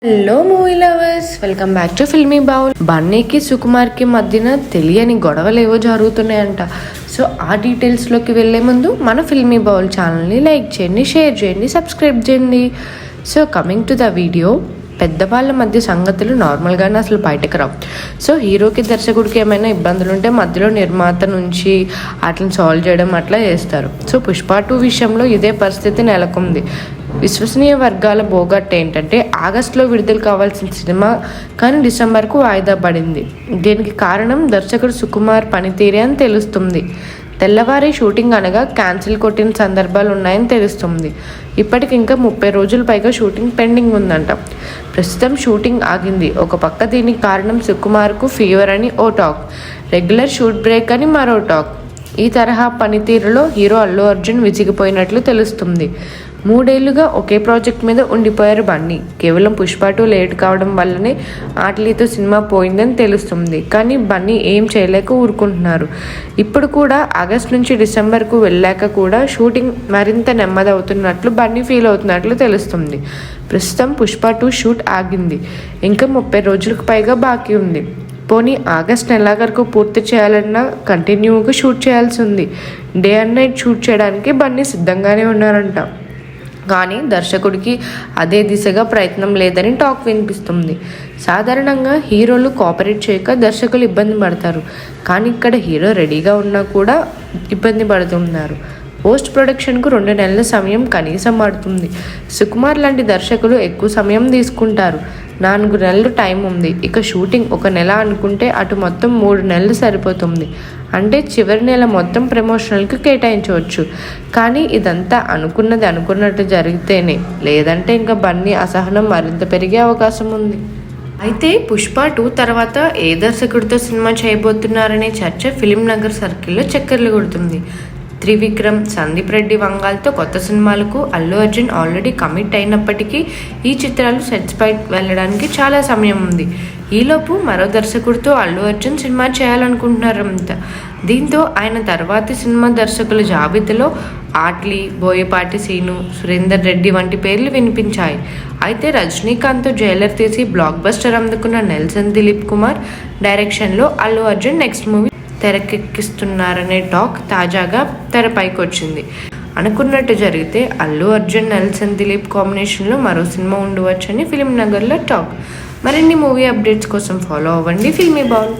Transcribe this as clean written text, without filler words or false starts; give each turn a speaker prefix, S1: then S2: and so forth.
S1: Hello movie lovers, welcome back to Filmy Bowl. బన్నీకి సుకుమార్కి మధ్యన తెలియని గొడవలు ఏవో జరుగుతున్నాయంట. సో ఆ డీటెయిల్స్లోకి వెళ్ళే ముందు మన ఫిల్మీ బౌల్ ఛానల్ని లైక్ చేయండి, షేర్ చేయండి, సబ్స్క్రైబ్ చేయండి. So coming to the video, పెద్దవాళ్ళ మధ్య సంగతులు నార్మల్గానే అసలు బయటకు రావు. సో హీరోకి దర్శకుడికి ఏమైనా ఇబ్బందులు ఉంటే మధ్యలో నిర్మాత నుంచి వాటిని సాల్వ్ చేయడం అట్లా చేస్తారు. సో పుష్ప 2 విషయంలో ఇదే పరిస్థితి నెలకొంది. విశ్వసనీయ వర్గాల బోగట్ ఏంటంటే ఆగస్టులో విడుదల కావాల్సిన సినిమా కానీ డిసెంబర్కు వాయిదా పడింది. దీనికి కారణం దర్శకుడు సుకుమార్ పనితీరే అని తెలుస్తుంది. తెల్లవారి షూటింగ్ అనగా క్యాన్సిల్ కొట్టిన సందర్భాలు ఉన్నాయని తెలుస్తుంది. ఇప్పటికి ఇంకా 30 రోజుల పైగా షూటింగ్ పెండింగ్ ఉందంట. ప్రస్తుతం షూటింగ్ ఆగింది. ఒక పక్క దీనికి కారణం సుకుమార్కు ఫీవర్ అని ఓ టాక్, రెగ్యులర్ షూట్ బ్రేక్ అని మరో టాక్. ఈ తరహా పనితీరులో హీరో అల్లు అర్జున్ విసిగిపోయినట్లు తెలుస్తుంది. 3 ఏళ్లుగా ఒకే ప్రాజెక్ట్ మీద ఉండిపోయారు బన్నీ. కేవలం పుష్ప 2 లేట్ కావడం వల్లనే ఆటలీతో సినిమా పోయిందని తెలుస్తుంది. కానీ బన్నీ ఏం చేయలేక ఊరుకుంటున్నారు. ఇప్పుడు కూడా ఆగస్ట్ నుంచి డిసెంబర్కు వెళ్ళాక కూడా షూటింగ్ మరింత నెమ్మదవుతున్నట్లు బన్నీ ఫీల్ అవుతున్నట్లు తెలుస్తుంది. ప్రస్తుతం పుష్ప 2 షూట్ ఆగింది. ఇంకా 30 రోజులకు పైగా బాకీ ఉంది. పోనీ ఆగస్ట్ నెలాఖరుకు పూర్తి చేయాలన్నా కంటిన్యూగా షూట్ చేయాల్సి ఉంది. డే అండ్ నైట్ షూట్ చేయడానికి బన్నీ సిద్ధంగానే ఉన్నారంట. కానీ దర్శకుడికి అదే దిశగా ప్రయత్నం లేదని టాక్ వినిపిస్తుంది. సాధారణంగా హీరోలు కోఆపరేట్ చేయక దర్శకులు ఇబ్బంది పడతారు. కానీ ఇక్కడ హీరో రెడీగా ఉన్నా కూడా ఇబ్బంది పడుతున్నారు. పోస్ట్ ప్రొడక్షన్కు 2 నెలల సమయం కనీసం పడుతుంది. సుకుమార్ లాంటి దర్శకులు ఎక్కువ సమయం తీసుకుంటారు. 4 నెలలు టైం ఉంది. ఇక షూటింగ్ 1 నెల అనుకుంటే అటు మొత్తం 3 నెలలు సరిపోతుంది. అంటే చివరి నెల మొత్తం ప్రమోషనల్కి కేటాయించవచ్చు. కానీ ఇదంతా అనుకున్నది అనుకున్నట్టు జరిగితేనే, లేదంటే ఇంకా బన్నీ అసహనం మరింత పెరిగే అవకాశం ఉంది. అయితే పుష్ప 2 తర్వాత ఏ దర్శకుడితో సినిమా చేయబోతున్నారనే చర్చ ఫిలిం నగర్ సర్కిల్లో చక్కర్లు కొడుతుంది. త్రివిక్రమ్, సందీప్ రెడ్డి వంగాల్తో కొత్త సినిమాలకు అల్లు అర్జున్ ఆల్రెడీ కమిట్ అయినప్పటికీ ఈ చిత్రాలు సెట్స్ పై వెళ్ళడానికి చాలా సమయం ఉంది. ఈలోపు మరో దర్శకుడితో అల్లు అర్జున్ సినిమా చేయాలనుకుంటున్నారంట. దీంతో ఆయన తర్వాతి సినిమా దర్శకుల జాబితాలో ఆట్లీ, బోయపాటి సీను, సురేందర్ రెడ్డి వంటి పేర్లు వినిపించాయి. అయితే రజనీకాంత్ జైలర్ తీసి బ్లాక్ బస్టర్ అందుకున్న నెల్సన్ దిలీప్ కుమార్ డైరెక్షన్లో అల్లు అర్జున్ నెక్స్ట్ మూవీ తెరకెక్కిస్తున్నారనే టాక్ తాజాగా తెరపైకి వచ్చింది. అనుకున్నట్టు జరిగితే అల్లు అర్జున్, నెల్సన్ దిలీప్ కాంబినేషన్లో మరో సినిమా ఉండవచ్చని ఫిలిం నగర్లో టాక్. మరిన్ని మూవీ అప్డేట్స్ కోసం ఫాలో అవ్వండి ఫిల్మీ బౌల్.